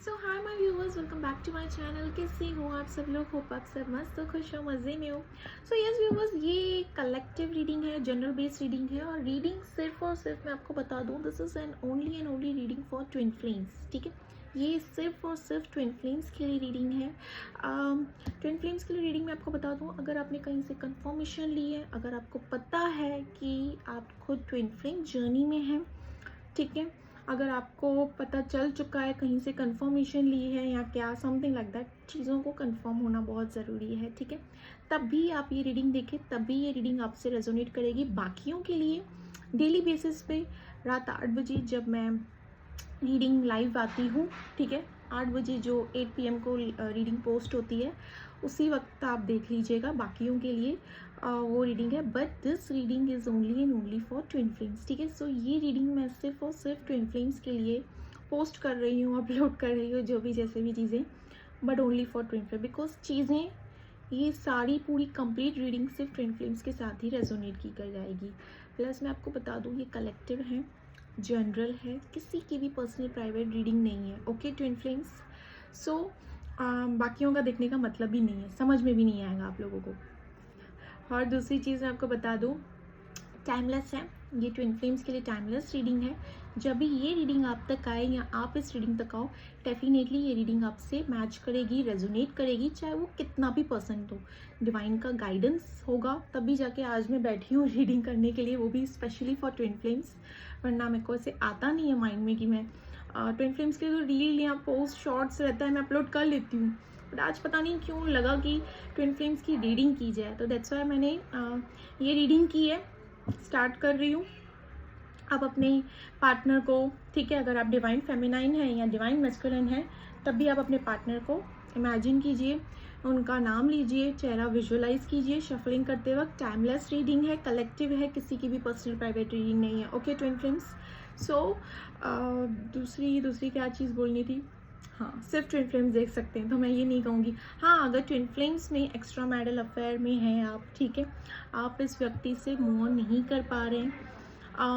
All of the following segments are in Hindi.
So hi my viewers, welcome back to my channel. कैसे हो आप सब लोग? होप आप सब मस्त हो, खुश हो, मज़े में हो। सो यस व्यूअर्स, ये कलेक्टिव रीडिंग है, जनरल बेस्ड रीडिंग है। और रीडिंग सिर्फ और सिर्फ मैं आपको बता दूं, this is an only reading for twin flames. ठीक है, ये सिर्फ और सिर्फ ट्विन फ्लेम्स के लिए रीडिंग है। ट्विन फ्लेम्स के लिए रीडिंग मैं आपको बता दूं, अगर आपने कहीं से कंफर्मेशन ली है, अगर आपको पता है कि आप खुद ट्विन फ्लेम जर्नी में हैं, ठीक है, अगर आपको पता चल चुका है, कहीं से कंफर्मेशन ली है या क्या, समथिंग लाइक दैट, चीज़ों को कंफर्म होना बहुत ज़रूरी है। ठीक है, तब भी आप ये रीडिंग देखें, तब भी ये रीडिंग आपसे रेजोनेट करेगी। बाकियों के लिए डेली बेसिस पे रात 8 बजे जब मैं रीडिंग लाइव आती हूँ, ठीक है, 8 बजे जो 8 PM को रीडिंग पोस्ट होती है, उसी वक्त आप देख लीजिएगा। बाकियों के लिए वो रीडिंग है, but this reading is only and only for twin flames. ठीक है, सो ये रीडिंग मैं सिर्फ और सिर्फ ट्विन फ्लेम्स के लिए पोस्ट कर रही हूँ, अपलोड कर रही हूँ, जो भी जैसे भी चीज़ें, but only for twin flame, because चीज़ें, ये सारी पूरी कंप्लीट रीडिंग सिर्फ ट्विन फ्लेम्स के साथ ही रेजोनेट की कर जाएगी। प्लस मैं आपको बता दूँ, ये कलेक्टिव है, जनरल है, किसी की भी पर्सनल प्राइवेट रीडिंग नहीं है। ओके ट्विन फ्लेम्स, सो बाकियों का देखने का मतलब ही नहीं है, समझ में भी नहीं आएगा आप लोगों को। और दूसरी चीज़ मैं आपको बता दूँ, टाइमलेस है ये, ट्विन फ्लेम्स के लिए टाइमलेस रीडिंग है। जब भी ये रीडिंग आप तक आए या आप इस रीडिंग तक आओ, डेफिनेटली ये रीडिंग आपसे मैच करेगी, रेजोनेट करेगी, चाहे वो कितना भी पसंद हो। डिवाइन का गाइडेंस होगा तभी जाके आज मैं बैठी हूँ रीडिंग करने के लिए, वो भी स्पेशली फॉर ट्विन फ्लेम्स। वरना मेरे को ऐसे आता नहीं है माइंड में कि मैं ट्विन फ्लेम्स के जो रील या पोस्ट शॉर्ट्स रहता है मैं अपलोड कर लेती हूँ, बट आज पता नहीं क्यों लगा कि ट्विन फ्लेम्स की रीडिंग की जाए, तो दैट्स वाई मैंने ये रीडिंग की है, स्टार्ट कर रही हूँ। आप अपने पार्टनर को, ठीक है, अगर आप डिवाइन फेमिनाइन है या डिवाइन मैस्कुलिन है, तब भी आप अपने पार्टनर को इमेजिन कीजिए, उनका नाम लीजिए, चेहरा विजुअलाइज कीजिए शफलिंग करते वक्त। टाइमलेस रीडिंग है, कलेक्टिव है, किसी की भी पर्सनल प्राइवेट रीडिंग नहीं है। ओके ट्विन फ्लेम्स, सो दूसरी क्या चीज़ बोलनी थी, हाँ, सिर्फ ट्विन फ्लेम्स देख सकते हैं, तो मैं ये नहीं कहूँगी। हाँ, अगर ट्विन फ्लेम्स में एक्स्ट्रा मैरिटल अफेयर में हैं आप, ठीक है, आप इस व्यक्ति से मूव ऑन नहीं कर पा रहे हैं,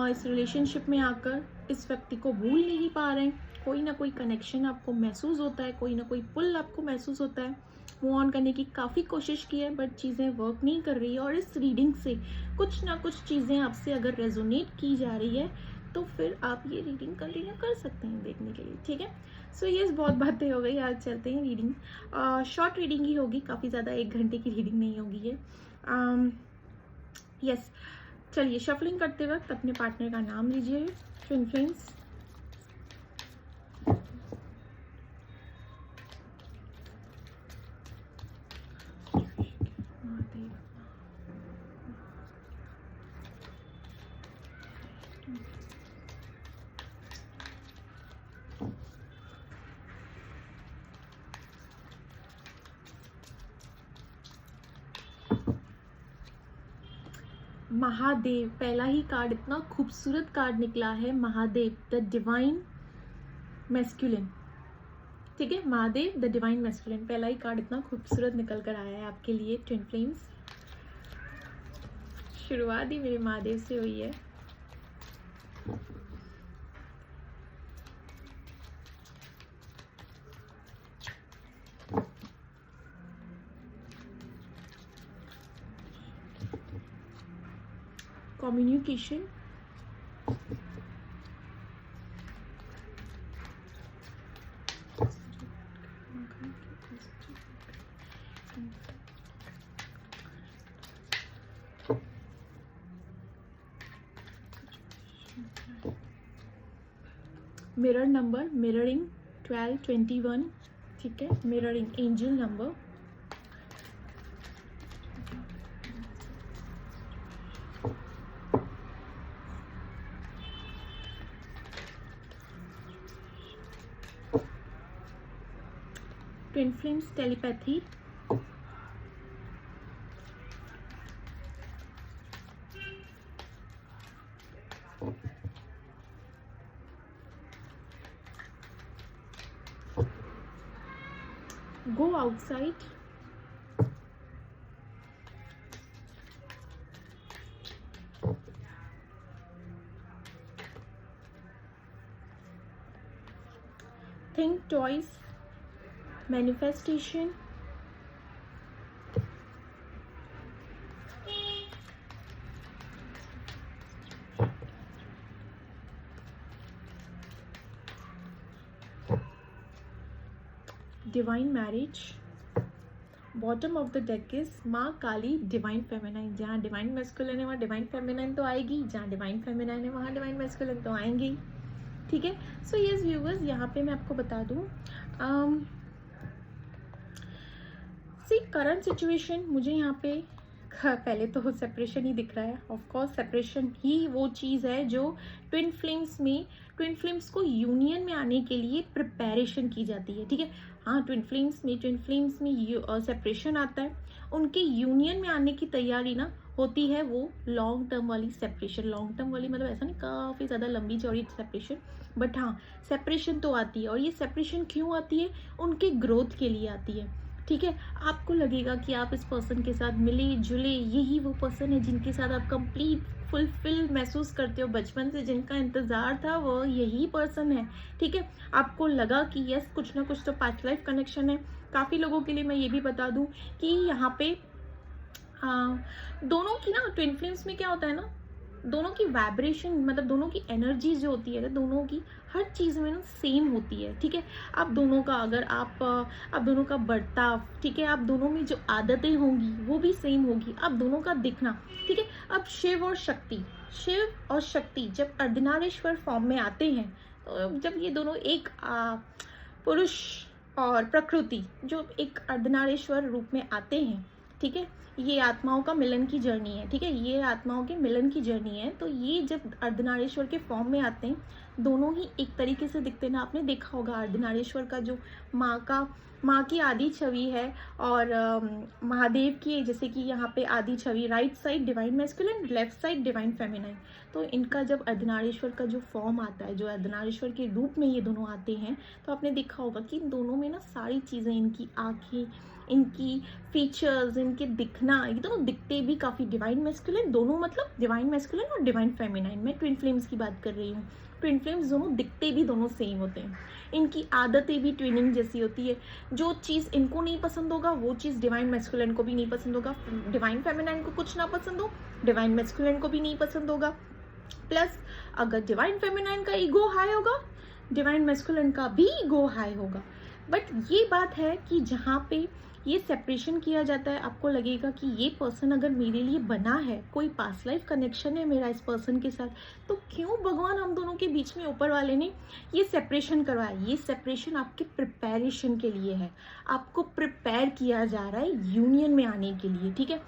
इस रिलेशनशिप में आकर इस व्यक्ति को भूल नहीं पा रहे हैं, कोई ना कोई कनेक्शन आपको महसूस होता है, कोई ना कोई पुल आपको महसूस होता है, मूव ऑन करने की काफ़ी कोशिश की है बट चीज़ें वर्क नहीं कर रही है, और इस रीडिंग से कुछ ना कुछ चीज़ें आपसे अगर रेजोनेट की जा रही है, तो फिर आप ये रीडिंग कंटिन्यू कर सकते हैं देखने के लिए। ठीक है, सो ये बहुत बातें हो गई, आज चलते हैं रीडिंग। शॉर्ट रीडिंग ही होगी, काफ़ी ज़्यादा 1 घंटे की रीडिंग नहीं होगी ये। यस, चलिए, शफलिंग करते वक्त अपने पार्टनर का नाम लीजिए ट्विन फ्लेम्स। महादेव, पहला ही कार्ड इतना खूबसूरत कार्ड निकला है, महादेव द डिवाइन मैस्कुलिन। ठीक है, महादेव द डिवाइन मैस्कुलिन, पहला ही कार्ड इतना खूबसूरत निकल कर आया है आपके लिए ट्विन फ्लेम्स। शुरुआत ही मेरे महादेव से हुई है। कम्युनिकेशन, मिरर नंबर, मिररिंग 1221, ठीक है, mirroring angel number, twin flames telepathy, go outside, think toys, manifestation, divine marriage, bottom of the deck is माँ काली, डिवाइन फेमिनाइन। जहाँ डिवाइन मैस्कुलिन है वहाँ डिवाइन फेमिनाइन तो आएगी, जहाँ डिवाइन फेमिनाइन है वहाँ डिवाइन मैस्कुलिन तो आएंगी। ठीक है, सो यस व्यूवर्स, यहाँ पे मैं आपको बता दूँ सी करंट सिचुएशन, मुझे यहाँ पे पहले तो सेपरेशन ही दिख रहा है। ऑफ कोर्स सेपरेशन ही वो चीज़ है जो ट्विन फ्लेम्स को यूनियन में आने के लिए प्रिपरेशन की जाती है। ठीक है, हाँ, ट्विन फ्लेम्स में सेपरेशन आता है, उनके यूनियन में आने की तैयारी ना होती है वो लॉन्ग टर्म वाली सेपरेशन। लॉन्ग टर्म वाली मतलब ऐसा नहीं काफ़ी ज़्यादा लंबी चौड़ी सेपरेशन, बट हाँ सेपरेशन तो आती है। और ये सेपरेशन क्यों आती है? उनके ग्रोथ के लिए आती है। ठीक है, आपको लगेगा कि आप इस पर्सन के साथ मिले जुले, यही वो पर्सन है जिनके साथ आप कंप्लीट फुलफिल महसूस करते हो, बचपन से जिनका इंतज़ार था वो यही पर्सन है। ठीक है, आपको लगा कि यस कुछ ना कुछ तो पास्ट लाइफ कनेक्शन है। काफ़ी लोगों के लिए मैं ये भी बता दूं कि यहाँ पे दोनों की ना ट्विन फ्लेम्स में क्या होता है ना, दोनों की वाइब्रेशन मतलब दोनों की एनर्जी जो होती है दोनों की हर चीज़ में ना सेम होती है। ठीक है, आप दोनों का अगर आप दोनों का बर्ताव, ठीक है, आप दोनों में जो आदतें होंगी वो भी सेम होगी, आप दोनों का दिखना। ठीक है, अब शिव और शक्ति जब अर्धनारीश्वर फॉर्म में आते हैं, तो जब ये दोनों एक पुरुष और प्रकृति जो एक अर्धनारीश्वर रूप में आते हैं, ठीक है, ये आत्माओं का मिलन की जर्नी है। ठीक है, ये आत्माओं के मिलन की जर्नी है। तो ये जब अर्धनारीश्वर के फॉर्म में आते हैं, दोनों ही एक तरीके से दिखते हैं ना। आपने देखा होगा अर्धनारीश्वर का जो माँ की आदि छवि है और महादेव की, जैसे कि यहाँ पे आदि छवि, right side divine masculine, left side divine feminine. तो इनका जब अर्धनारीश्वर का जो फॉर्म आता है, जो अर्धनारीश्वर के रूप में ये दोनों आते हैं, तो आपने देखा होगा कि इन दोनों में ना सारी चीज़ें, इनकी आँखें, इनकी फीचर्स, इनके दिखना, ये दोनों दिखते भी काफ़ी डिवाइन मैस्कुलिन, दोनों मतलब डिवाइन मैस्कुलिन और डिवाइन फेमिनाइन। मैं ट्विन फ्लेम्स की बात कर रही हूँ। ट्विन फ्लेम्स दोनों दिखते भी दोनों सेम होते हैं, इनकी आदतें भी ट्विनिंग जैसी होती है। जो चीज़ इनको नहीं पसंद होगा वो चीज़ डिवाइन मैस्कुलिन को भी नहीं पसंद होगा। डिवाइन फेमिनाइन को कुछ ना पसंद हो, डिवाइन मैस्कुलिन को भी नहीं पसंद होगा। प्लस अगर डिवाइन फेमिनाइन का ईगो हाई होगा, डिवाइन मैस्कुलिन का भी ईगो हाई होगा। बट ये बात है कि जहाँ पे ये सेपरेशन किया जाता है, आपको लगेगा कि ये पर्सन अगर मेरे लिए बना है, कोई पास्ट लाइफ कनेक्शन है मेरा इस पर्सन के साथ, तो क्यों भगवान हम दोनों के बीच में ऊपर वाले ने ये सेपरेशन करवाया? ये सेपरेशन आपके प्रिपरेशन के लिए है, आपको प्रिपेयर किया जा रहा है यूनियन में आने के लिए। ठीक है,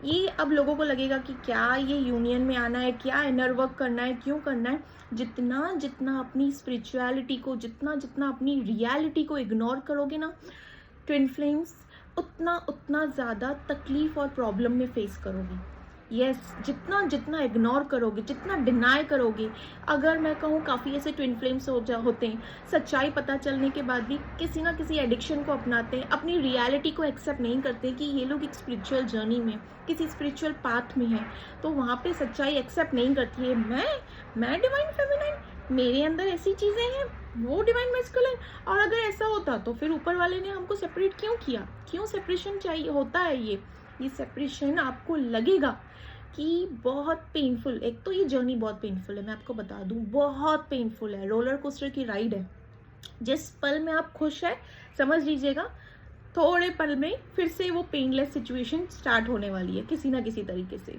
ये अब लोगों को लगेगा कि क्या ये यूनियन में आना है, क्या इनर वर्क करना है, क्यों करना है? जितना जितना अपनी स्पिरिचुअलिटी को, जितना जितना अपनी रियलिटी को इग्नोर करोगे ना ट्विन फ्लेम्स, उतना ज़्यादा तकलीफ और प्रॉब्लम में फेस करोगे। यस, जितना जितना इग्नोर करोगे, जितना डिनाई करोगे। अगर मैं कहूँ काफ़ी ऐसे ट्विन फ्लेम्स होते हैं, सच्चाई पता चलने के बाद भी किसी ना किसी एडिक्शन को अपनाते हैं, अपनी रियलिटी को एक्सेप्ट नहीं करते कि ये लोग एक स्पिरिचुअल जर्नी में, किसी स्पिरिचुअल पाथ में है, तो वहाँ पे सच्चाई एक्सेप्ट नहीं करती है। मैं डिवाइन फेमिनाइन, मेरे अंदर ऐसी चीज़ें हैं, वो डिवाइन मैस्कुलिन। और अगर ऐसा होता तो फिर ऊपर वाले ने हमको सेपरेट क्यों किया? क्यों सेपरेशन चाहिए होता है? ये सेपरेशन आपको लगेगा कि बहुत पेनफुल, एक तो ये जर्नी बहुत पेनफुल है, मैं आपको बता दूं, बहुत पेनफुल है, रोलर कोस्टर की राइड है। जिस पल में आप खुश है, समझ लीजिएगा थोड़े पल में फिर से वो पेनलेस सिचुएशन स्टार्ट होने वाली है किसी ना किसी तरीके से।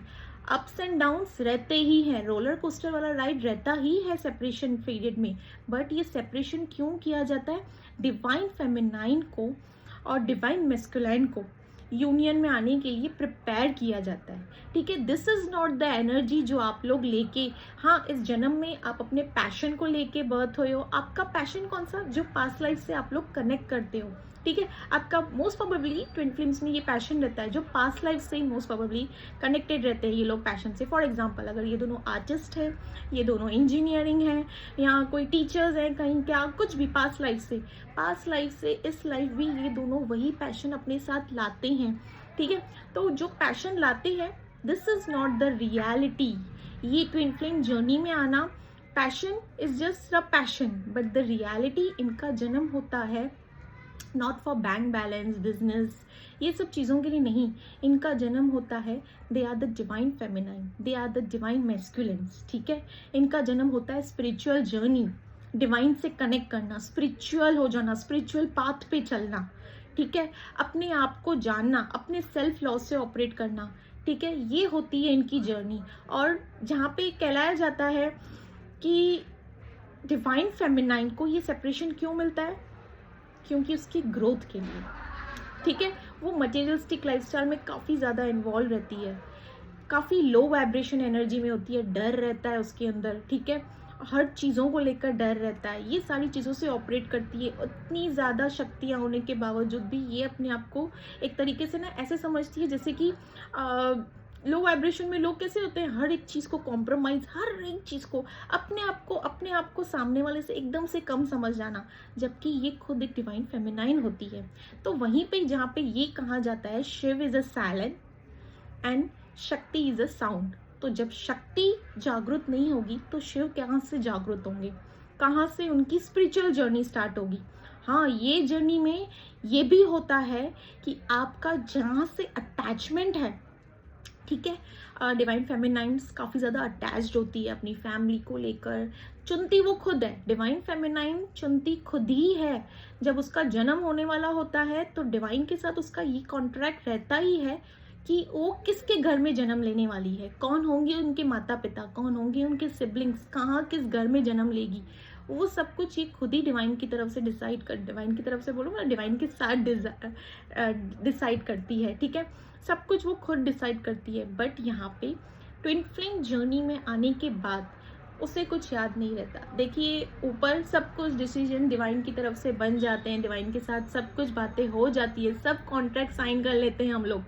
अप्स एंड डाउन्स रहते ही हैं, रोलर कोस्टर वाला राइड रहता ही है सेपरेशन पीरियड में। बट ये सेपरेशन क्यों किया जाता है? डिवाइन फेमिनाइन को और डिवाइन मैस्कुलाइन को यूनियन में आने के लिए प्रिपेयर किया जाता है। ठीक है, this is not the energy जो आप लोग लेके, हाँ इस जन्म में आप अपने पैशन को लेके बर्थ हुए हो। आपका पैशन कौन सा? जो पास्ट लाइफ से आप लोग कनेक्ट करते हो। ठीक है, आपका मोस्ट प्रोबेबली ट्विन फ्लेम्स में ये पैशन रहता है, जो पास्ट लाइफ से मोस्ट प्रोबेबली कनेक्टेड रहते हैं ये लोग पैशन से। फॉर एग्जांपल, अगर ये दोनों आर्टिस्ट है, ये दोनों इंजीनियरिंग है, या कोई टीचर्स हैं कहीं, क्या कुछ भी पास्ट लाइफ से इस लाइफ भी ये दोनों वही पैशन अपने साथ लाते हैं। ठीक है, तो जो पैशन लाते हैं, this is not the reality. ये ट्विन फ्लेम जर्नी में आना passion is just a passion, but the reality इनका जन्म होता है not for bank balance, business, ये सब चीज़ों के लिए नहीं। इनका जन्म होता है, they are the divine feminine, they are the divine masculines, ठीक है। इनका जन्म होता है स्पिरिचुअल जर्नी, डिवाइन से कनेक्ट करना, स्पिरिचुअल हो जाना, स्पिरिचुअल पाथ पे चलना, ठीक है। अपने आप को जानना, अपने सेल्फ लॉ से ऑपरेट करना, ठीक है। ये होती है इनकी जर्नी। और जहाँ पे कहलाया जाता है कि डिवाइन फेमिनाइन को ये सेपरेशन क्यों मिलता है, क्योंकि उसकी ग्रोथ के लिए, ठीक है। वो मटेरियलिस्टिक लाइफस्टाइल में काफ़ी ज़्यादा इन्वॉल्व रहती है, काफ़ी लो वाइब्रेशन एनर्जी में होती है, डर रहता है उसके अंदर, ठीक है। हर चीज़ों को लेकर डर रहता है, ये सारी चीज़ों से ऑपरेट करती है। उतनी ज़्यादा शक्तियाँ होने के बावजूद भी ये अपने आप को एक तरीके से ना ऐसे समझती है जैसे कि लो वाइब्रेशन में लोग कैसे होते हैं, हर एक चीज़ को कॉम्प्रोमाइज़, हर एक चीज़ को अपने आप को सामने वाले से एकदम से कम समझ जाना, जबकि ये खुद एक डिवाइन फेमिनाइन होती है। तो वहीं पे जहाँ पे ये कहा जाता है Shiv is a silent and Shakti is a sound, तो जब शक्ति जागृत नहीं होगी तो शिव कहाँ से जागृत होंगे, कहाँ से उनकी स्पिरिचुअल जर्नी स्टार्ट होगी। हाँ, ये जर्नी में ये भी होता है कि आपका जहाँ से अटैचमेंट है, ठीक है। डिवाइन फेमिनाइन्स काफ़ी ज़्यादा अटैच्ड होती है अपनी फैमिली को लेकर, चुनती वो खुद है, डिवाइन फेमिनाइन चुनती खुद ही है। जब उसका जन्म होने वाला होता है तो डिवाइन के साथ उसका ये कॉन्ट्रैक्ट रहता ही है कि वो किसके घर में जन्म लेने वाली है, कौन होंगे उनके माता पिता, कौन होंगे उनके सिबलिंग्स, कहाँ किस घर में जन्म लेगी, वो सब कुछ ये खुद ही डिवाइन की तरफ से डिसाइड कर, डिवाइन की तरफ से बोलूँ ना, डिवाइन के साथ डिसाइड करती है, ठीक है। सब कुछ वो खुद डिसाइड करती है। बट यहाँ पे ट्विन फ्लेम जर्नी में आने के बाद उसे कुछ याद नहीं रहता। देखिए, ऊपर सब कुछ डिसीजन डिवाइन की तरफ से बन जाते हैं, डिवाइन के साथ सब कुछ बातें हो जाती है, सब कॉन्ट्रैक्ट साइन कर लेते हैं हम लोग,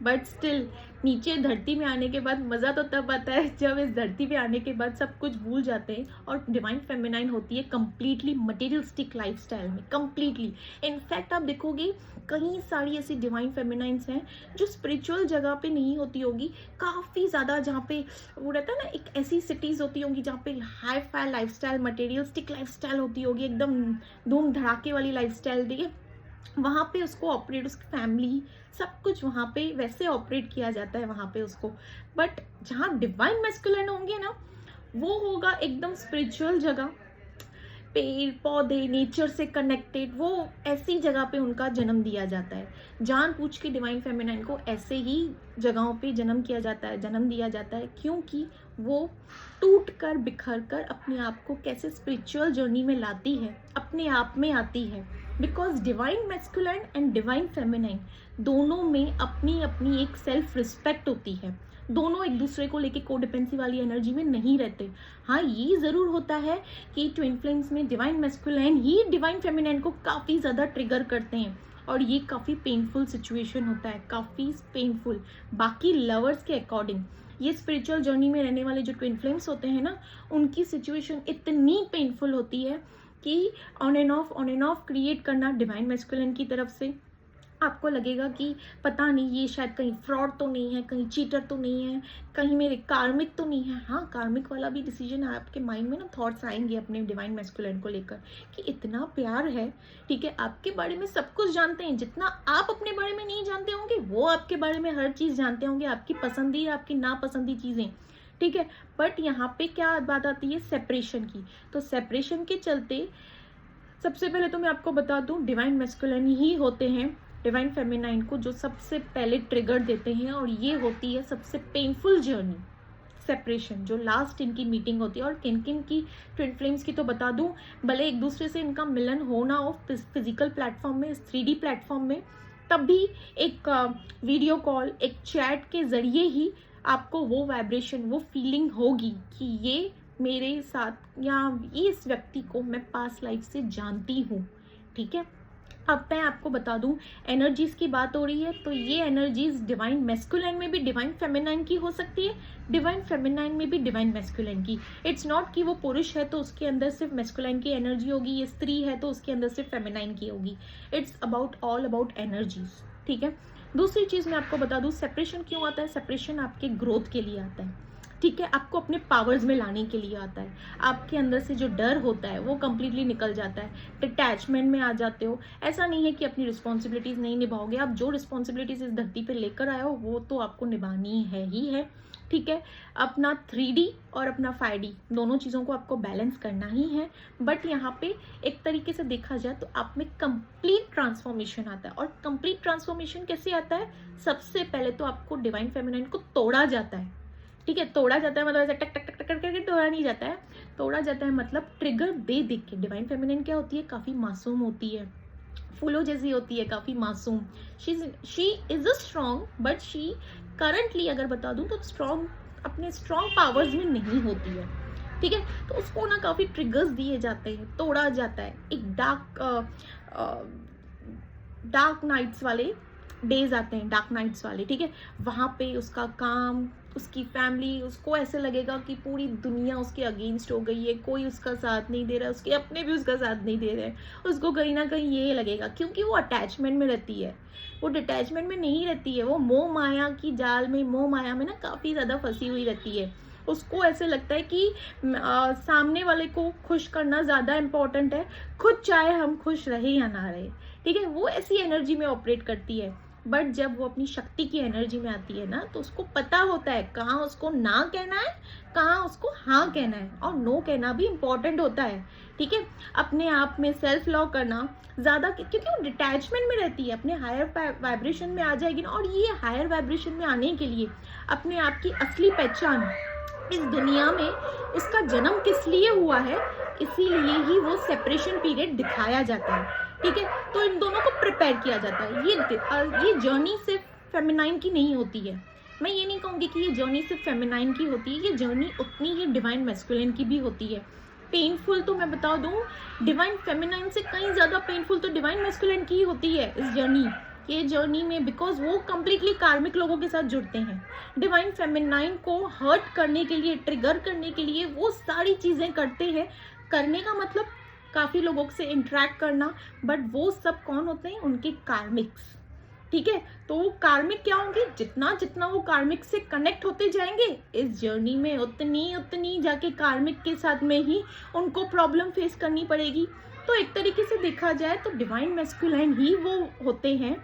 बट स्टिल नीचे धरती में आने के बाद मज़ा तो तब आता है जब इस धरती पे आने के बाद सब कुछ भूल जाते हैं। और डिवाइन फेमिनाइन होती है कम्प्लीटली मटेरियलिस्टिक लाइफस्टाइल में, कम्प्लीटली। इनफैक्ट आप देखोगे कई सारी ऐसी डिवाइन फेमिनाइंस हैं जो स्पिरिचुअल जगह पे नहीं होती होगी, काफ़ी ज़्यादा जहाँ पे वो रहता है ना, एक ऐसी सिटीज़ होती होंगी जहाँ पे hi fi lifestyle, materialistic lifestyle होती होगी, एकदम धूम धड़ाके वाली लाइफस्टाइल, ठीक है। वहाँ पे उसको ऑपरेट, उसकी फैमिली सब कुछ वहाँ पे वैसे ऑपरेट किया जाता है वहाँ पे उसको। बट जहाँ डिवाइन मैस्कुलिन होंगे ना, वो होगा एकदम स्पिरिचुअल जगह, पेड़ पौधे, नेचर से कनेक्टेड, वो ऐसी जगह पे उनका जन्म दिया जाता है। जानबूझ के डिवाइन फेमिनाइन को ऐसे ही जगहों पे जन्म किया जाता है, जन्म दिया जाता है, क्योंकि वो टूट कर बिखर कर अपने आप को कैसे स्पिरिचुअल जर्नी में लाती है, अपने आप में आती है। Because divine masculine and divine feminine दोनों में अपनी अपनी एक सेल्फ रिस्पेक्ट होती है, दोनों एक दूसरे को लेके कोडिपेंसी वाली एनर्जी में नहीं रहते। हाँ, ये ज़रूर होता है कि ट्विन फ्लेम्स में डिवाइन मैस्कुलिन ही डिवाइन फेमिनाइन को काफ़ी ज़्यादा ट्रिगर करते हैं, और ये काफ़ी पेनफुल सिचुएशन होता है, काफ़ी पेनफुल। बाकी लवर्स के अकॉर्डिंग ये स्पिरिचुअल जर्नी में रहने वाले जो ट्विन फ्लेम्स होते हैं ना, उनकी सिचुएशन इतनी पेनफुल होती है कि ऑन एंड ऑफ क्रिएट करना डिवाइन मैस्कुलिन की तरफ से आपको लगेगा कि पता नहीं ये शायद कहीं फ्रॉड तो नहीं है, कहीं चीटर तो नहीं है, कहीं मेरे कार्मिक तो नहीं है। हाँ, कार्मिक वाला भी डिसीजन आपके माइंड में ना थॉट्स आएंगे अपने डिवाइन मैस्कुलिन को लेकर कि इतना प्यार है, ठीक है, आपके बारे में सब कुछ जानते हैं, जितना आप अपने बारे में नहीं जानते होंगे वो आपके बारे में हर चीज़ जानते होंगे, आपकी पसंदीदा आपकी नापसंदी चीज़ें, ठीक है। बट यहाँ पे क्या बात आती है, सेपरेशन की। तो सेपरेशन के चलते सबसे पहले तो मैं आपको बता दूं, डिवाइन मैस्कुलिन ही होते हैं डिवाइन फेमिनाइन को जो सबसे पहले ट्रिगर देते हैं, और ये होती है सबसे पेनफुल जर्नी, सेपरेशन, जो लास्ट इनकी मीटिंग होती है। और किन किन की, ट्विन फ्लेम्स की तो बता दूं, भले एक दूसरे से इनका मिलन होना हो फिजिकल प्लेटफॉर्म में, 3D प्लेटफॉर्म में, तब भी एक वीडियो कॉल, एक चैट के जरिए ही आपको वो वाइब्रेशन, वो फीलिंग होगी कि ये मेरे साथ, या इस व्यक्ति को मैं पास्ट लाइफ से जानती हूँ, ठीक है। अब मैं आपको बता दूं, एनर्जीज की बात हो रही है तो ये एनर्जीज डिवाइन मैस्कुलिन में भी डिवाइन फेमिनाइन की हो सकती है, डिवाइन फेमिनाइन में भी डिवाइन मैस्कुलिन की। इट्स नॉट कि वो पुरुष है तो उसके अंदर सिर्फ मैस्कुलिन की एनर्जी होगी, ये स्त्री है तो उसके अंदर सिर्फ फेमिनाइन की होगी। It's about all about energies, ठीक है। दूसरी चीज़ मैं आपको बता दूं, सेपरेशन क्यों आता है, सेपरेशन आपके ग्रोथ के लिए आता है। ठीक है, आपको अपने पावर्स में लाने के लिए आता है। आपके अंदर से जो डर होता है वो कंप्लीटली निकल जाता है, डिटैचमेंट में आ जाते हो। ऐसा नहीं है कि अपनी रिस्पॉन्सिबिलिटीज़ नहीं निभाओगे, आप जो रिस्पॉन्सिबिलिटीज़ इस धरती पे लेकर आए हो वो तो आपको निभानी है ही है। ठीक है, अपना 3D और अपना 5D दोनों चीज़ों को आपको बैलेंस करना ही है। बट यहाँ पे एक तरीके से देखा जाए तो आप में कंप्लीट ट्रांसफॉर्मेशन आता है। और कंप्लीट ट्रांसफॉर्मेशन कैसे आता है? सबसे पहले तो आपको डिवाइन फेमिनाइन को तोड़ा जाता है। ठीक है, तोड़ा जाता है मतलब ऐसे टक टक टक टक करके तोड़ा नहीं जाता है। तोड़ा जाता है मतलब ट्रिगर दे देख के। डिवाइन फेमिनिन क्या होती है? काफ़ी मासूम होती है, फूलों जैसी होती है, काफ़ी मासूम। She is a strong, but she currently अगर बता दूं तो स्ट्रॉन्ग, अपने स्ट्रॉन्ग पावर्स में नहीं होती है। ठीक है, तो उसको ना काफ़ी ट्रिगर्स दिए जाते हैं, तोड़ा जाता है। एक डार्क नाइट्स वाले डेज आते हैं, डार्क नाइट्स वाले। ठीक है, वहाँ पे उसका काम, उसकी फैमिली, उसको ऐसे लगेगा कि पूरी दुनिया उसके अगेंस्ट हो गई है, कोई उसका साथ नहीं दे रहा है, उसके अपने भी उसका साथ नहीं दे रहे हैं। उसको कहीं ना कहीं ये लगेगा, क्योंकि वो अटैचमेंट में रहती है, वो डिटैचमेंट में नहीं रहती है, वो मोह माया की जाल में, मोह माया में ना काफ़ी ज़्यादा फंसी हुई रहती है। उसको ऐसे लगता है कि सामने वाले को खुश करना ज़्यादा इम्पोर्टेंट है, खुद चाहे हम खुश रहे या ना रहे। ठीक है, वो ऐसी एनर्जी में ऑपरेट करती है। बट जब वो अपनी शक्ति की एनर्जी में आती है ना, तो उसको पता होता है कहाँ उसको ना कहना है, कहाँ उसको हाँ कहना है। और नो कहना भी इम्पोर्टेंट होता है। ठीक है, अपने आप में सेल्फ लव करना ज़्यादा, क्योंकि वो डिटैचमेंट में रहती है, अपने हायर वाइब्रेशन में आ जाएगी ना। और ये हायर वाइब्रेशन में आने के लिए अपने आप की असली पहचान इस दुनिया में, उसका जन्म किस लिए हुआ है, इसीलिए ही वो सेपरेशन पीरियड दिखाया जाता है। ठीक है, तो इन दोनों को प्रिपेयर किया जाता है। ये जर्नी सिर्फ फेमिनाइन की नहीं होती है। मैं ये नहीं कहूँगी कि ये जर्नी सिर्फ फेमिनाइन की होती है, ये जर्नी उतनी ही डिवाइन मैस्कुलिन की भी होती है। पेनफुल तो मैं बता दूँ, डिवाइन फेमिनाइन से कहीं ज़्यादा पेनफुल तो डिवाइन मैस्कुलिन की ही होती है इस जर्नी में, बिकॉज वो कम्प्लीटली कार्मिक लोगों के साथ जुड़ते हैं। डिवाइन फेमिनाइन को हर्ट करने के लिए, ट्रिगर करने के लिए वो सारी चीज़ें करते हैं। करने का मतलब काफ़ी लोगों से इंटरेक्ट करना, बट वो सब कौन होते हैं? उनके कार्मिक्स। ठीक है, तो वो कार्मिक क्या होंगे? जितना जितना वो कार्मिक से कनेक्ट होते जाएंगे इस जर्नी में, उतनी जाके कार्मिक के साथ में ही उनको प्रॉब्लम फेस करनी पड़ेगी। तो एक तरीके से देखा जाए तो डिवाइन मैस्कुलाइन ही वो होते हैं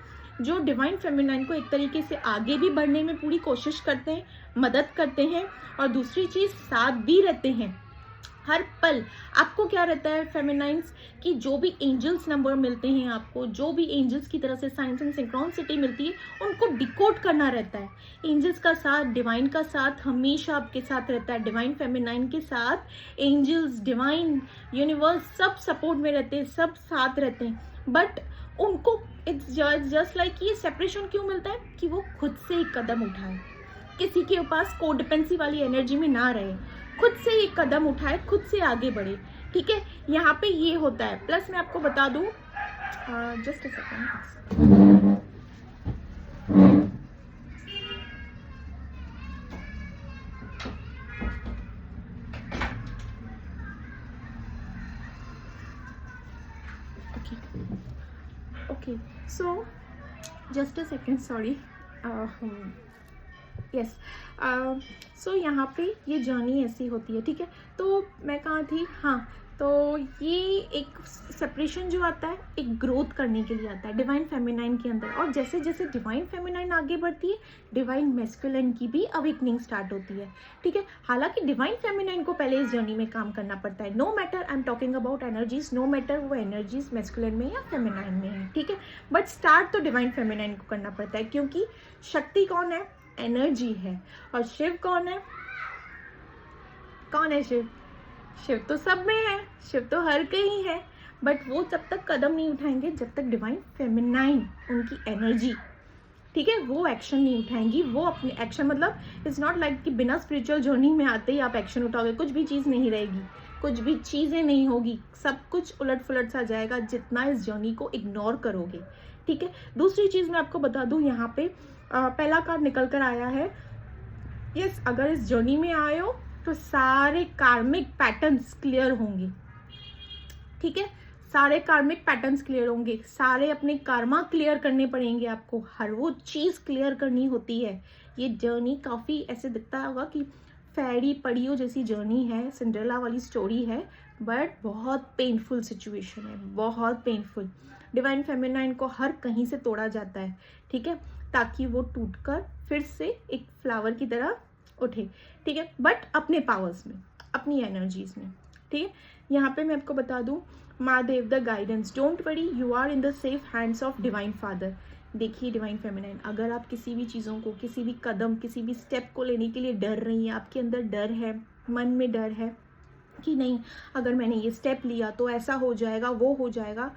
जो डिवाइन फेमिनाइन को एक तरीके से आगे भी बढ़ने में पूरी कोशिश करते हैं, मदद करते हैं। और दूसरी चीज़, साथ भी रहते हैं हर पल। आपको क्या रहता है फेमिनाइन्स की, जो भी एंजल्स नंबर मिलते हैं आपको, जो भी एंजल्स की तरफ से साइंस एंड सिंक्रोनिसिटी मिलती है, उनको डिकोड करना रहता है। एंजल्स का साथ, डिवाइन का साथ हमेशा आपके साथ रहता है। डिवाइन फेमिनाइन के साथ एंजल्स, डिवाइन यूनिवर्स सब सपोर्ट में रहते हैं, सब साथ रहते हैं। बट उनको इट्स जस्ट लाइक ये सेपरेशन क्यों मिलता है? कि वो खुद से एक कदम उठाए, किसी के पास कोडिपेंसी वाली एनर्जी में ना रहे, खुद से एक कदम उठाए, खुद से आगे बढ़े। ठीक है, यहाँ पे ये होता है। प्लस मैं आपको बता दूँ, just a second, okay so just a second, sorry. Yes, so यहाँ पे ये जर्नी ऐसी होती है। ठीक है, तो मैं कहाँ थी? हाँ, तो ये एक सेपरेशन जो आता है, एक ग्रोथ करने के लिए आता है डिवाइन फेमिनाइन के अंदर। और जैसे जैसे डिवाइन फेमिनाइन आगे बढ़ती है, डिवाइन मैस्कुलिन की भी अवेकनिंग स्टार्ट होती है। ठीक है, हालांकि डिवाइन फेमिनाइन को पहले इस जर्नी में काम करना पड़ता है। No matter, I am talking about energies, no matter वो एनर्जीज मैस्कुलिन में या फेमिनाइन में है। ठीक है, बट स्टार्ट तो डिवाइन फेमिनाइन को करना पड़ता है, क्योंकि शक्ति कौन है? एनर्जी है। और शिव कौन है? कौन है शिव? शिव तो सब में है, शिव तो हर कहीं है। बट वो जब तक कदम नहीं उठाएंगे जब तक डिवाइन फेमिनाइन, उनकी एनर्जी, ठीक है, वो एक्शन नहीं उठाएंगी। वो अपने एक्शन, मतलब इट्स नॉट लाइक कि बिना स्पिरिचुअल जर्नी में आते ही आप एक्शन उठाओगे, कुछ भी चीज़ नहीं रहेगी, कुछ भी चीज़ें नहीं होगी, सब कुछ उलट फुलट सा जाएगा जितना इस जर्नी को इग्नोर करोगे। ठीक है, दूसरी चीज़ मैं आपको बता दूँ, यहाँ पे पहला कार्ड निकल कर आया है। यस, अगर इस जर्नी में आए हो तो सारे कार्मिक पैटर्न्स क्लियर होंगे। ठीक है, सारे कार्मिक पैटर्न्स क्लियर होंगे, सारे अपने कर्मा क्लियर करने पड़ेंगे आपको, हर वो चीज़ क्लियर करनी होती है। ये जर्नी काफ़ी ऐसे दिखता होगा कि फेरी पड़ियों जैसी जर्नी है, सिंड्रेला वाली स्टोरी है, बट बहुत पेनफुल सिचुएशन है, बहुत पेनफुल। डिवाइन फेमिनाइन को हर कहीं से तोड़ा जाता है, ठीक है, ताकि वो टूटकर फिर से एक फ्लावर की तरह उठे, ठीक है, बट अपने पावर्स में, अपनी एनर्जीज में, ठीक है। यहाँ पे मैं आपको बता दूँ, Mahadev the guidance, don't worry, you are in the safe hands of divine father. देखिए डिवाइन फेमिनाइन, अगर आप किसी भी चीज़ों को, किसी भी कदम, किसी भी स्टेप को लेने के लिए डर रही हैं, आपके अंदर डर है, मन में डर है कि नहीं अगर मैंने ये स्टेप लिया तो ऐसा हो जाएगा, वो हो जाएगा,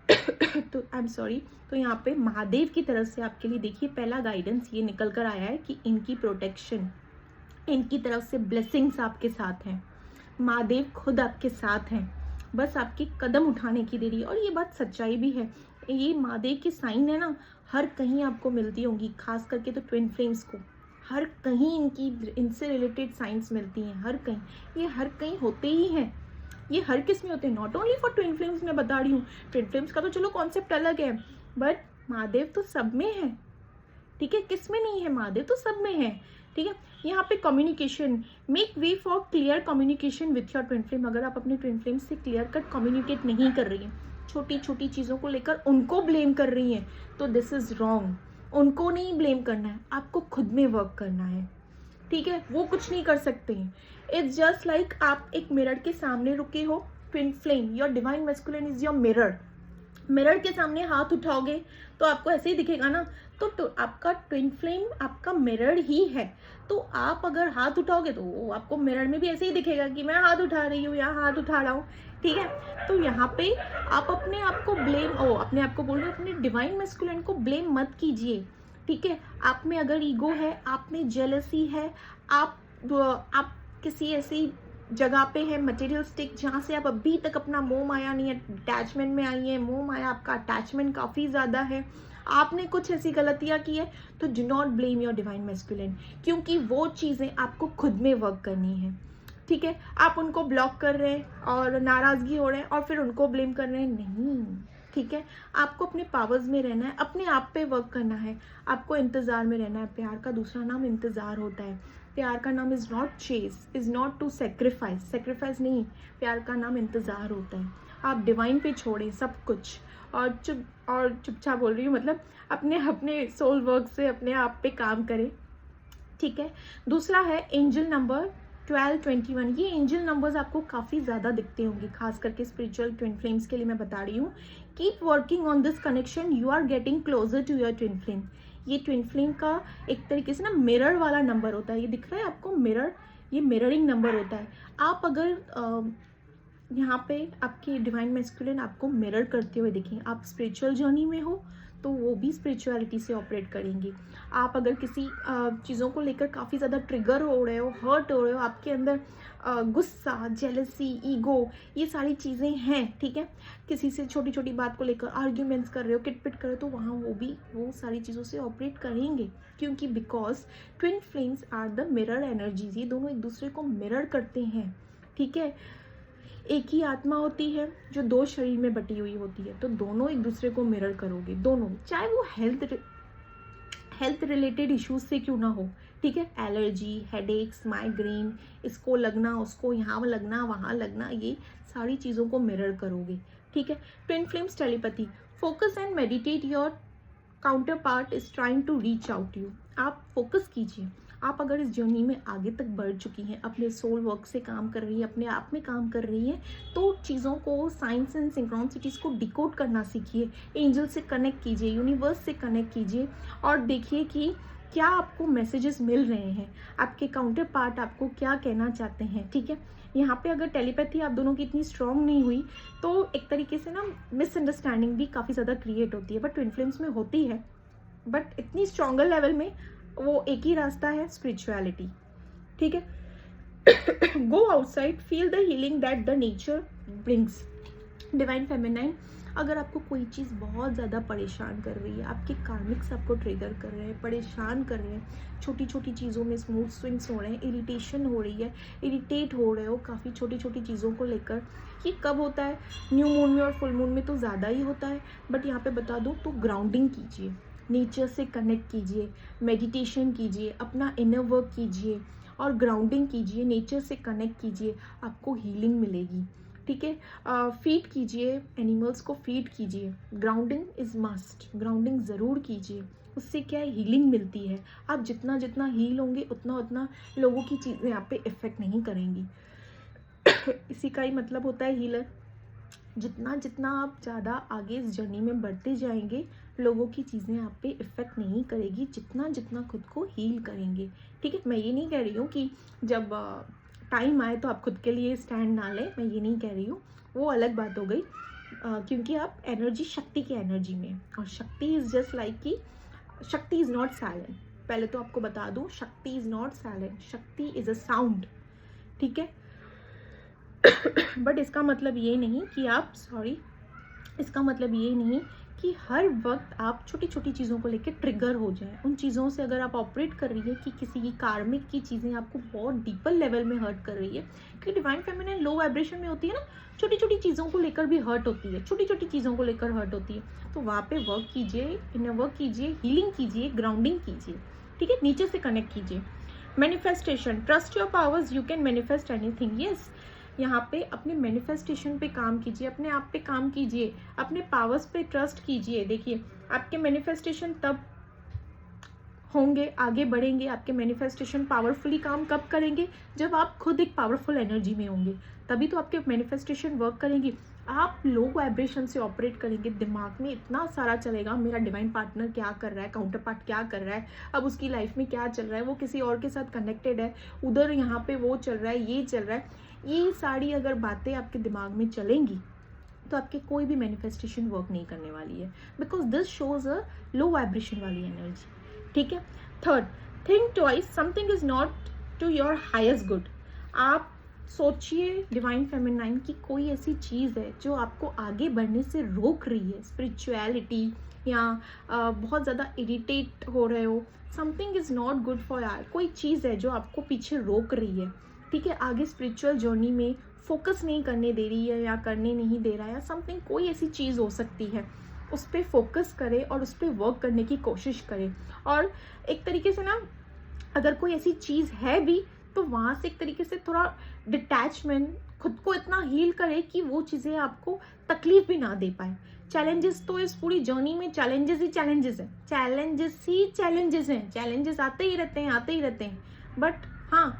तो आई एम सॉरी, तो यहाँ पे महादेव की तरफ से आपके लिए देखिए पहला गाइडेंस ये निकल कर आया है कि इनकी प्रोटेक्शन, इनकी तरफ से ब्लेसिंग्स आपके साथ हैं, महादेव खुद आपके साथ हैं, बस आपकी कदम उठाने की देरी। और ये बात सच्चाई भी है, ये महादेव की साइन है ना, हर कहीं आपको मिलती होंगी, खास करके तो ट्विन फ्लेम्स को हर कहीं इनसे रिलेटेड साइंस मिलती हैं, हर कहीं, ये हर कहीं होते ही हैं, ये हर किस में होते हैं, not only for twin flames. मैं बता रही हूँ, ट्विन फ्लेम्स का तो चलो कॉन्सेप्ट अलग है, बट महादेव तो सब में है, ठीक है, किस में नहीं है, महादेव तो सब में है, ठीक है। यहाँ पे communication, make way for clear communication with your twin flame. अगर आप अपने ट्विन फ्लेम से क्लियर कट कम्युनिकेट नहीं कर रही हैं, छोटी छोटी चीज़ों को लेकर उनको ब्लेम कर रही हैं, तो दिस इज रॉन्ग। उनको नहीं ब्लेम करना है, आपको खुद में वर्क करना है, ठीक है, वो कुछ नहीं कर सकते हैं। इट्स जस्ट लाइक आप एक मिरर के सामने रुके हो, twin flame, your divine masculine is your mirror, mirror के सामने हाथ उठाओगे तो आपको ऐसे ही दिखेगा ना, तो आपका ट्विन फ्लेम आपका मिरर ही है, तो आप अगर हाथ उठाओगे तो वो आपको मिरर में भी ऐसे ही दिखेगा कि मैं हाथ उठा रही हूँ, यहाँ हाथ उठा रहा हूँ, ठीक है। तो यहाँ पे आप अपने आप को अपने आप को बोल रहे हो, अपने डिवाइन मैस्कुलिन को ब्लेम मत कीजिए, ठीक है। आप में अगर ईगो है, आप में जेलसी है, आप किसी ऐसी जगह पे है मटेरियलिस्टिक जहाँ से आप अभी तक अपना मोह माया नहीं है, अटैचमेंट में आई है, मोह माया आपका अटैचमेंट काफ़ी ज़्यादा है, आपने कुछ ऐसी गलतियाँ की है, तो do not blame your divine masculine, क्योंकि वो चीज़ें आपको खुद में वर्क करनी है, ठीक है। आप उनको ब्लॉक कर रहे हैं और नाराज़गी हो रहे हैं और फिर उनको ब्लेम कर रहे हैं, नहीं, ठीक है। आपको अपने पावर्स में रहना है, अपने आप पे वर्क करना है, आपको इंतज़ार में रहना है। प्यार का दूसरा नाम इंतज़ार होता है, प्यार का नाम is not chase, is not to sacrifice, sacrifice नहीं, प्यार का नाम इंतज़ार होता है। आप डिवाइन पे छोड़ें सब कुछ और चुपचाप बोल रही हूँ, मतलब अपने सोल वर्क से अपने आप पे काम करें, ठीक है। दूसरा है एंजल नंबर 1221, ये एंजल नंबर्स आपको काफ़ी ज़्यादा दिखते होंगे, खास करके स्पिरिचुअल ट्विन फ्लेम्स के लिए मैं बता रही हूँ। Keep working on this connection, you are getting closer to your twin flame. ये ट्विन फ्लेम का एक तरीके से ना मिरर वाला नंबर होता है, ये दिख रहा है आपको मिरर, ये मिररिंग नंबर होता है। आप अगर यहाँ पे आपके डिवाइन मैस्कुलिन आपको मिरर करते हुए देखें, आप स्पिरिचुअल जर्नी में हो तो वो भी स्पिरिचुअलिटी से ऑपरेट करेंगे। आप अगर किसी चीज़ों को लेकर काफ़ी ज़्यादा ट्रिगर हो रहे हो, हर्ट हो रहे हो, आपके अंदर गुस्सा, जेलसी, ईगो, ये सारी चीज़ें हैं, ठीक है, किसी से छोटी छोटी बात को लेकर आर्ग्यूमेंट्स कर रहे हो, किटपिट कर रहे हो, तो वहाँ वो सारी चीज़ों से ऑपरेट करेंगे, क्योंकि because twin flames are the mirror energies, ये दोनों एक दूसरे को मिरर करते हैं, ठीक है। एक ही आत्मा होती है जो दो शरीर में बटी हुई होती है, तो दोनों एक दूसरे को मिरर करोगे, दोनों, चाहे वो हेल्थ रिलेटेड इश्यूज से क्यों ना हो, ठीक है, एलर्जी, हेडेक्स, माइग्रेन, इसको लगना, उसको यहाँ लगना, वहाँ लगना, ये सारी चीज़ों को मिरर करोगे, ठीक है। Twin flames telepathy, focus and meditate, your counterpart is trying to reach out you. आप फोकस कीजिए, आप अगर इस जर्नी में आगे तक बढ़ चुकी हैं, अपने सोल वर्क से काम कर रही हैं, अपने आप में काम कर रही हैं, तो चीज़ों को, साइंस एंड सिंक्रोनिसिटीज़ को डिकोड करना सीखिए, एंजल से कनेक्ट कीजिए, यूनिवर्स से कनेक्ट कीजिए और देखिए कि क्या आपको मैसेजेस मिल रहे हैं, आपके काउंटर पार्ट आपको क्या कहना चाहते हैं, ठीक है। यहाँ पे अगर टेलीपैथी आप दोनों की इतनी स्ट्रॉन्ग नहीं हुई तो एक तरीके से ना मिसअंडरस्टैंडिंग भी काफ़ी ज़्यादा क्रिएट होती है, बट ट्विन फ्लेम्स में होती है, बट इतनी स्ट्रॉन्गर लेवल में वो एक ही रास्ता है, स्पिरिचुअलिटी, ठीक है। Go outside, feel the healing that the nature brings. Divine feminine, अगर आपको कोई चीज़ बहुत ज़्यादा परेशान कर रही है, आपके कार्मिक्स आपको ट्रिगर कर रहे हैं, परेशान कर रहे हैं, छोटी छोटी चीज़ों में स्मूथ स्विंग्स हो रहे हैं, इरिटेशन हो रही है, इरिटेट हो रहे हो काफ़ी छोटी छोटी चीज़ों को लेकर, ये कब होता है, न्यू मून में और फुल मून में तो ज़्यादा ही होता है, बट यहाँ पे बता दूँ तो ग्राउंडिंग कीजिए, नेचर से कनेक्ट कीजिए, मेडिटेशन कीजिए, अपना इनर वर्क कीजिए और ग्राउंडिंग कीजिए, नेचर से कनेक्ट कीजिए, आपको हीलिंग मिलेगी। ठीक है, फीड कीजिए, एनिमल्स को फीड कीजिए, ग्राउंडिंग इज़ मस्ट, ग्राउंडिंग ज़रूर कीजिए, उससे क्या है, हीलिंग मिलती है। आप जितना जितना हील होंगे उतना उतना लोगों की चीज़ें आप पे इफ़ेक्ट नहीं करेंगी। इसी का ही मतलब होता है हीलर। जितना जितना आप ज़्यादा आगे इस जर्नी में बढ़ते जाएंगे, लोगों की चीज़ें आप पे इफ़ेक्ट नहीं करेगी, जितना जितना खुद को हील करेंगे। ठीक है, मैं ये नहीं कह रही हूँ कि जब टाइम आए तो आप खुद के लिए स्टैंड ना लें, मैं ये नहीं कह रही हूँ, वो अलग बात हो गई। क्योंकि आप एनर्जी, शक्ति की एनर्जी में, और शक्ति इज़ जस्ट लाइक कि शक्ति इज़ नॉट साइलेंट। पहले तो आपको बता दूँ, शक्ति इज़ नॉट साइलेंट, शक्ति इज़ अ साउंड। ठीक है, बट इसका मतलब ये नहीं कि आप इसका मतलब ये नहीं कि हर वक्त आप छोटी छोटी चीज़ों को लेकर ट्रिगर हो जाए। उन चीज़ों से अगर आप ऑपरेट कर रही है कि किसी की कार्मिक की चीज़ें आपको बहुत डीपर लेवल में हर्ट कर रही है, क्योंकि डिवाइन फेमिनिन लो वाइब्रेशन में होती है ना, छोटी छोटी चीज़ों को लेकर भी हर्ट होती है, छोटी छोटी चीज़ों को लेकर हर्ट होती है, तो वहाँ पे वर्क कीजिए, इनर वर्क कीजिए, हीलिंग कीजिए, ग्राउंडिंग कीजिए। ठीक है, नीचे से कनेक्ट कीजिए। Manifestation, trust your powers, you can manifest anything. Yes, यहाँ पे अपने मैनिफेस्टेशन पे काम कीजिए, अपने आप पे काम कीजिए, अपने पावर्स पे ट्रस्ट कीजिए। देखिए, आपके मैनिफेस्टेशन तब होंगे, आगे बढ़ेंगे, आपके मैनिफेस्टेशन पावरफुली काम कब करेंगे, जब आप खुद एक पावरफुल एनर्जी में होंगे, तभी तो आपके मैनिफेस्टेशन वर्क करेंगी। आप लो वाइब्रेशन से ऑपरेट करेंगे, दिमाग में इतना सारा चलेगा, मेरा डिवाइन पार्टनर क्या कर रहा है, काउंटर पार्ट क्या कर रहा है, अब उसकी लाइफ में क्या चल रहा है, वो किसी और के साथ कनेक्टेड है, उधर यहाँ पे वो चल रहा है, ये चल रहा है, ये सारी अगर बातें आपके दिमाग में चलेंगी तो आपके कोई भी मैनिफेस्टेशन वर्क नहीं करने वाली है, because this shows a low vibration वाली एनर्जी। ठीक है, third, think twice, something is not to your highest good. आप सोचिए डिवाइन फेमिनाइन की कोई ऐसी चीज़ है जो आपको आगे बढ़ने से रोक रही है, स्पिरिचुअलिटी, या बहुत ज़्यादा इरिटेट हो रहे हो, something is not good for यार, कोई चीज़ है जो आपको पीछे रोक रही है। ठीक है, आगे स्पिरिचुअल जर्नी में फोकस नहीं करने दे रही है, या करने नहीं दे रहा है, या समथिंग, कोई ऐसी चीज़ हो सकती है, उस पर फोकस करें और उस पर वर्क करने की कोशिश करें। और एक तरीके से ना, अगर कोई ऐसी चीज़ है भी तो वहाँ से एक तरीके से थोड़ा डिटैचमेंट, खुद को इतना हील करे कि वो चीज़ें आपको तकलीफ भी ना दे पाए। चैलेंजेस तो इस पूरी जर्नी में चैलेंजेस ही चैलेंजेस हैं, चैलेंजेस ही चैलेंजेस हैं, चैलेंजेस आते ही रहते हैं, आते ही रहते हैं। बट हाँ,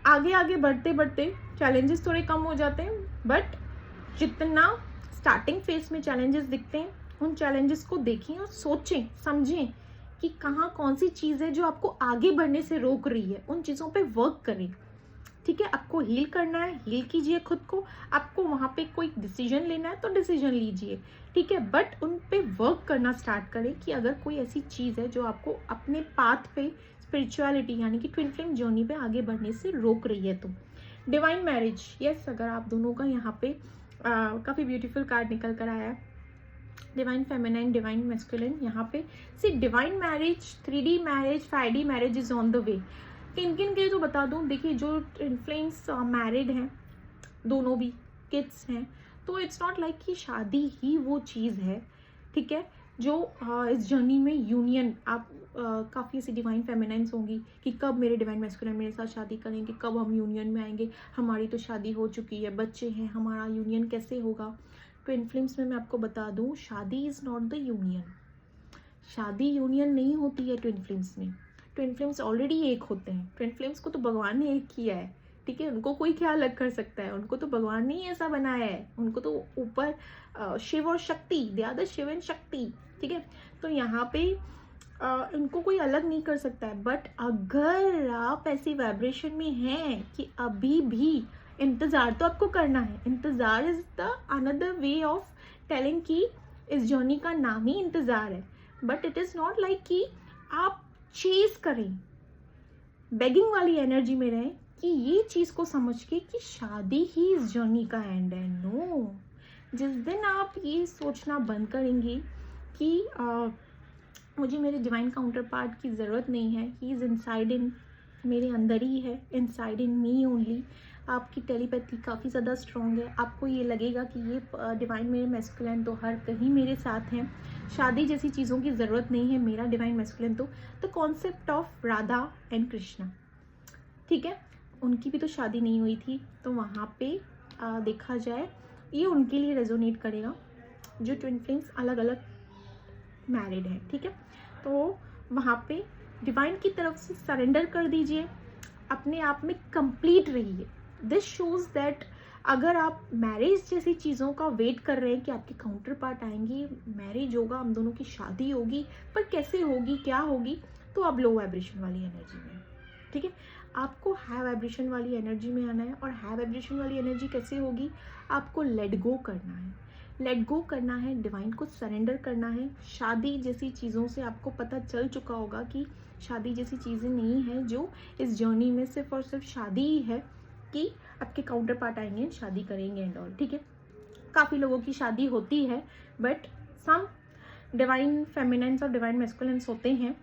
आगे आगे बढ़ते बढ़ते चैलेंजेस थोड़े कम हो जाते हैं, बट जितना स्टार्टिंग फेज में चैलेंजेस दिखते हैं, उन चैलेंजेस को देखें और सोचें, समझें कि कहाँ कौन सी चीज़ है जो आपको आगे बढ़ने से रोक रही है, उन चीज़ों पे वर्क करें। ठीक है, आपको हील करना है, हील कीजिए खुद को, आपको वहाँ पे कोई डिसीजन लेना है तो डिसीजन लीजिए। ठीक है, बट उन पे वर्क करना स्टार्ट करें कि अगर कोई ऐसी चीज़ है जो आपको अपने पाथ पे, स्पिरिचुअलिटी यानी कि ट्विन फ्लेम जर्नी पे आगे बढ़ने से रोक रही है। तो डिवाइन मैरिज, यस, अगर आप दोनों का यहाँ पे काफ़ी ब्यूटीफुल कार्ड निकल कर आया है, डिवाइन फेमिनाइन, डिवाइन मैस्कुलिन। यहाँ पे see divine marriage, 3D marriage, 5D marriage is on the way. किन किन के तो बता दूँ, देखिए जो इन्फ्लुएंस मैरिड हैं, दोनों भी किड्स हैं, तो इट्स नॉट लाइक कि शादी ही वो चीज़ है। ठीक है, जो इस जर्नी में यूनियन, आप काफ़ी ऐसी डिवाइन फेमिनाइंस होंगी कि कब मेरे डिवाइन मैस्कुलिन मेरे साथ शादी करेंगे, कब हम यूनियन में आएंगे, हमारी तो शादी हो चुकी है, बच्चे हैं, हमारा यूनियन कैसे होगा। ट्विन फ्लेम्स में मैं आपको बता दूं, शादी इज़ नॉट द यूनियन, शादी यूनियन नहीं होती है ट्विन फ्लेम्स में। ट्विन फ्लेम्स ऑलरेडी एक होते हैं, ट्विन फ्लेम्स को तो भगवान ने एक किया है। ठीक है, उनको कोई क्या अलग कर सकता है, उनको तो भगवान ने ही ऐसा बनाया है, उनको तो ऊपर शिव और Shakti, they are the Shiv and Shakti. ठीक है, तो यहाँ पे इनको कोई अलग नहीं कर सकता है। बट अगर आप ऐसी वाइब्रेशन में हैं कि अभी भी इंतज़ार तो आपको करना है, इंतज़ार is the another way of telling कि इस जर्नी का नाम ही इंतज़ार है, but it is not like कि आप चेज करें, बेगिंग वाली एनर्जी में रहें कि ये चीज़ को समझ के कि शादी ही इस जर्नी का एंड है। नो, जिस दिन आप ये सोचना बंद करेंगी कि मुझे मेरे डिवाइन काउंटर पार्ट की ज़रूरत नहीं है, ही इज़ इनसाइड इन, मेरे अंदर ही है, इनसाइड इन मी ओनली, आपकी टेलीपैथी काफ़ी ज़्यादा स्ट्रॉन्ग है, आपको ये लगेगा कि ये डिवाइन मेरे मैस्कुलिन तो हर कहीं मेरे साथ हैं, शादी जैसी चीज़ों की ज़रूरत नहीं है, मेरा डिवाइन मैस्कुलिन तो the concept of Radha and Krishna, ठीक है, उनकी भी तो शादी नहीं हुई थी, तो वहाँ पे देखा जाए ये उनके लिए रेजोनेट करेगा जो ट्विन फ्लेम्स अलग अलग मैरिड है। ठीक है, तो वहाँ पे डिवाइन की तरफ से सरेंडर कर दीजिए, अपने आप में कंप्लीट रहिए। दिस शोज दैट अगर आप मैरिज जैसी चीज़ों का वेट कर रहे हैं कि आपके काउंटर पार्ट आएंगे, मैरिज होगा, हम दोनों की शादी होगी, पर कैसे होगी, क्या होगी, तो आप लो वाइब्रेशन वाली एनर्जी में। ठीक है, आपको हाई वाइब्रेशन वाली एनर्जी में आना है। और हाई वाइब्रेशन वाली एनर्जी कैसे होगी, आपको लेट गो करना है, लेट गो करना है, डिवाइन को सरेंडर करना है। शादी जैसी चीज़ों से आपको पता चल चुका होगा कि शादी जैसी चीज़ें नहीं है जो इस जर्नी में सिर्फ और सिर्फ शादी ही है कि आपके काउंटर पार्ट आएंगे, शादी करेंगे एंड ऑल। ठीक है, काफ़ी लोगों की शादी होती है, बट सम डिवाइन फेमिनाइन्स और डिवाइन मैस्कुलिन्स होते हैं,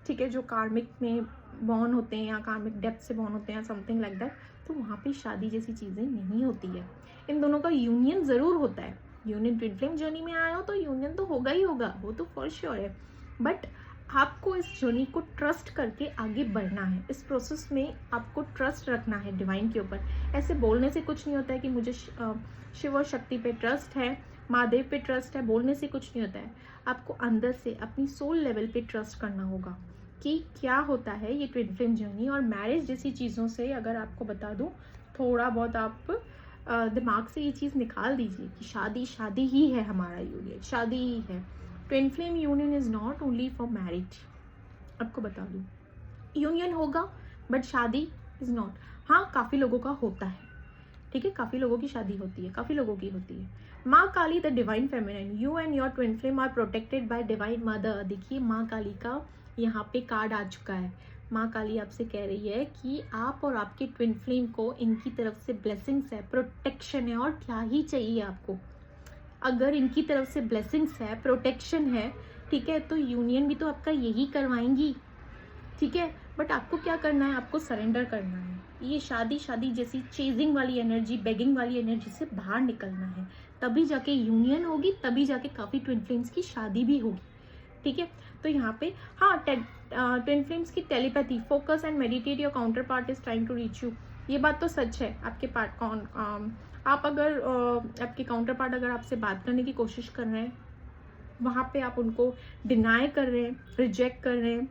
ठीक है, जो कार्मिक में बॉर्न होते हैं या कार्मिक डेप्थ से बॉर्न होते हैं, समथिंग लाइक दैट, तो वहाँ पे शादी जैसी चीज़ें नहीं होती है। इन दोनों का यूनियन ज़रूर होता है। यूनियन ट्विन फ्लेम जर्नी में आया हो तो यूनियन तो होगा ही होगा, वो तो फॉर श्योर है, बट आपको इस जर्नी को ट्रस्ट करके आगे बढ़ना है। इस प्रोसेस में आपको ट्रस्ट रखना है डिवाइन के ऊपर। ऐसे बोलने से कुछ नहीं होता है कि मुझे शिव और शक्ति पे ट्रस्ट है, महादेव पे ट्रस्ट है, बोलने से कुछ नहीं होता है। आपको अंदर से अपनी सोल लेवल पे ट्रस्ट करना होगा कि क्या होता है ये ट्विन फ्लेम जर्नी। और मैरिज जैसी चीज़ों से अगर आपको बता दूं, थोड़ा बहुत आप दिमाग से ये चीज़ निकाल दीजिए कि शादी शादी ही है, हमारा यूनियन शादी ही है। Twin flame union is not only for marriage, आपको बता दूं, यूनियन होगा बट शादी इज़ नॉट। हाँ, काफ़ी लोगों का होता है, ठीक है, काफ़ी लोगों की शादी होती है, काफ़ी लोगों की होती है। माँ Kali the divine feminine, you and your twin flame are protected by divine mother. देखिए माँ काली का यहाँ पे कार्ड आ चुका है। माँ काली आपसे कह रही है कि आप और आपके ट्विन फ्लेम को इनकी तरफ से ब्लेसिंग्स है, प्रोटेक्शन है, और क्या ही चाहिए आपको। अगर इनकी तरफ से ब्लेसिंग्स है, प्रोटेक्शन है, ठीक है, तो यूनियन भी तो आपका यही करवाएंगी। ठीक है, बट आपको क्या करना है, आपको सरेंडर करना है। ये शादी शादी जैसी चेजिंग वाली एनर्जी, बेगिंग वाली एनर्जी से बाहर निकलना है, तभी जाके यूनियन होगी, तभी जाके काफ़ी ट्विन फ्लेम्स की शादी भी होगी। ठीक है, तो यहाँ पे हाँ, ट्विन फ्लेम्स की telepathy, focus and meditate, your counterpart is trying to reach you, ये बात तो सच है। आपके पार्ट आप अगर आपके काउंटर पार्ट अगर आपसे बात करने की कोशिश कर रहे हैं, वहाँ पे आप उनको डिनाई कर रहे हैं, रिजेक्ट कर रहे हैं,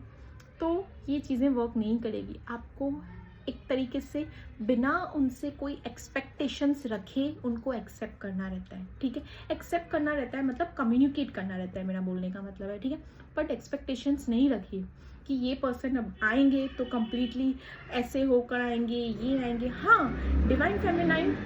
तो ये चीज़ें वर्क नहीं करेगी। आपको एक तरीके से बिना उनसे कोई एक्सपेक्टेशंस रखे उनको एक्सेप्ट करना रहता है। ठीक है, एक्सेप्ट करना रहता है मतलब कम्युनिकेट करना रहता है, मेरा बोलने का मतलब है। ठीक है, बट एक्सपेक्टेशंस नहीं रखिए कि ये पर्सन अब आएंगे तो कम्प्लीटली ऐसे होकर आएंगे, ये आएंगे। हाँ, डिवाइन फेमिनाइन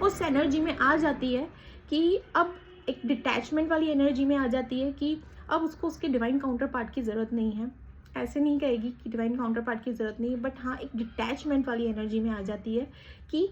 उस एनर्जी में आ जाती है कि अब एक डिटैचमेंट वाली एनर्जी में आ जाती है कि अब उसको उसके डिवाइन काउंटर पार्ट की ज़रूरत नहीं है। ऐसे नहीं कहेगी कि डिवाइन काउंटर पार्ट की ज़रूरत नहीं है, बट हाँ, एक डिटैचमेंट वाली एनर्जी में आ जाती है कि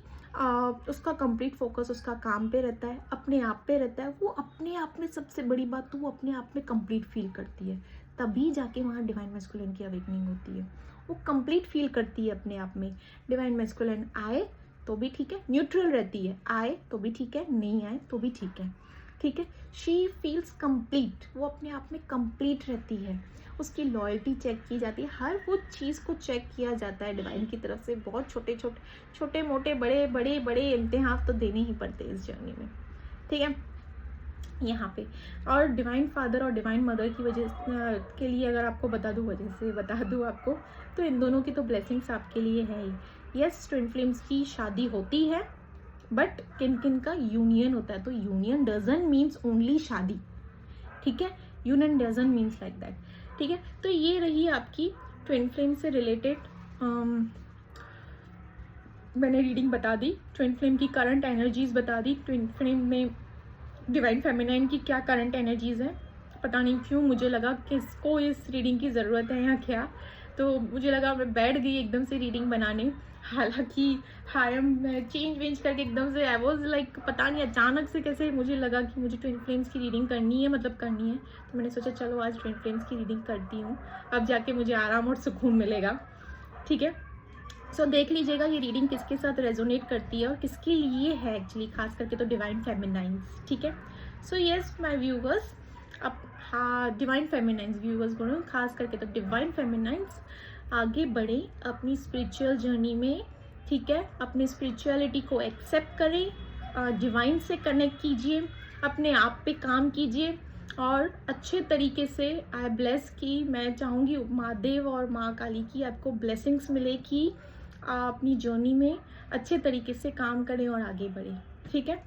उसका कंप्लीट फोकस उसका काम पे रहता है, अपने आप पे रहता है। वो अपने आप में, सबसे बड़ी बात तो वो अपने आप में कंप्लीट फील करती है, तभी जाके वहाँ डिवाइन मैस्कुलिन की अवेकनिंग होती है। वो कंप्लीट फील करती है अपने आप में। डिवाइन मैस्कुलिन आए तो भी ठीक है, न्यूट्रल रहती है, आए तो भी ठीक है, नहीं आए तो भी ठीक है। ठीक है, शी फील्स कंप्लीट, वो अपने आप में कंप्लीट रहती है। उसकी लॉयल्टी चेक की जाती है, हर वो चीज़ को चेक किया जाता है डिवाइन की तरफ से। बहुत छोटे मोटे बड़े इम्तिहान तो देने ही पड़ते हैं इस जर्नी में। ठीक है, यहाँ पे और डिवाइन फादर और डिवाइन मदर की वजह के लिए अगर आपको बता दूँ आपको, तो इन दोनों की तो ब्लेसिंग्स आपके लिए है ही। यस, ट्विन फ्लेम्स की शादी होती है, बट किन किन का यूनियन होता है। तो यूनियन डजंट मीन्स ओनली शादी, ठीक है, union doesn't means like that. ठीक है, तो ये रही आपकी ट्विन फ्लेम से रिलेटेड मैंने रीडिंग बता दी, ट्विन फ्लेम की करंट एनर्जीज बता दी, ट्विन फ्लेम में डिवाइन फेमिनाइन की क्या करंट एनर्जीज हैं। पता नहीं क्यों मुझे लगा किसको इस रीडिंग की ज़रूरत है या क्या, तो मुझे लगा मैं बैठ गई एकदम से रीडिंग बनाने। हालांकि मैं चेंज वेंज करके एकदम से आई वॉज लाइक, पता नहीं अचानक से कैसे मुझे लगा कि मुझे ट्विन फ्लेम्स की रीडिंग करनी है, मतलब करनी है। तो मैंने सोचा चलो आज ट्विन फ्लेम्स की रीडिंग करती हूँ, अब जाके मुझे आराम और सुकून मिलेगा। ठीक है, सो देख लीजिएगा ये रीडिंग किसके साथ रेजोनेट करती है और किसके लिए है एक्चुअली, खास करके तो डिवाइन फेमिनाइंस। ठीक है, सो येस माय व्यूवर्स, अब हाँ डिवाइन फेमिनाइंस व्यूवर्स बोलूँ, खास करके तो डिवाइन फेमिनाइंस, आगे बढ़ें अपनी स्पिरिचुअल जर्नी में, ठीक है। अपनी स्पिरिचुअलिटी को एक्सेप्ट करें, डिवाइन से कनेक्ट कीजिए, अपने आप पे काम कीजिए और अच्छे तरीके से आई ब्लेस की मैं चाहूँगी महादेव और माँ काली की आपको ब्लेसिंग्स मिले कि आप अपनी जर्नी में अच्छे तरीके से काम करें और आगे बढ़ें, ठीक है।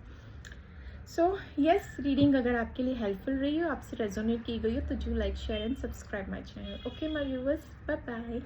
सो यस, रीडिंग अगर आपके लिए हेल्पफुल रही हो, आपसे रेजोनेट की गई हो, तो do like, share and subscribe my channel. Okay my viewers, bye bye.